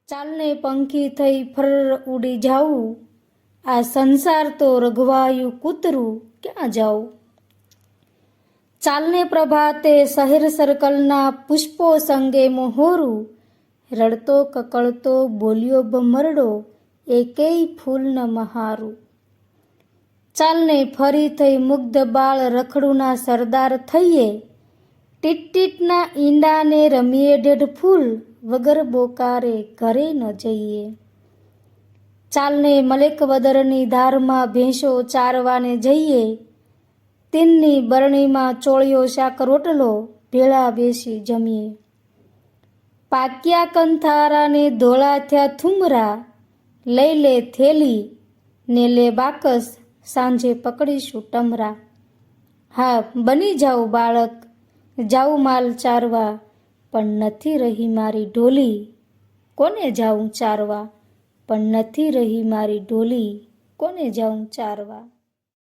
ચાલને પંખી થઈ ફર ઉડી જાઉં, આ સંસાર તો રઘવાયું કૂતરું ક્યાં જાઉં. ચાલને પ્રભાતે શહેર સર્કલના પુષ્પો સંગે મોહોરું, રડતો કકળતો બોલ્યો ભમરડો એકેય ફૂલ ન મહારું. ચાલને ફરી થઈ મુગ્ધ બાળ રખડુના સરદાર થઈએ, ટીટટીટના ઈંડાને રમીએ ઢેઢ ફૂલ વગર બોકારે ઘરે ન જઈએ. ચાલને મલેક વદરની ધારમાં ભેંસો ચારવાને જઈએ, તીનની બરણીમાં ચોળિયો શાક રોટલો ભેળા બેસી જમીએ. પાક્યા કંથારાને ધોળા થયા થુમરા, લઈ લે થેલી ને લે બાકસ સાંજે પકડીશું ટમરા. હા બની જાઉં બાળક, જાઉં માલ ચારવા, પણ નથી રહી મારી ઢોલી, કોને જાઉં ચારવા. પણ નથી રહી મારી ઢોલી, કોને જાઉં ચારવા.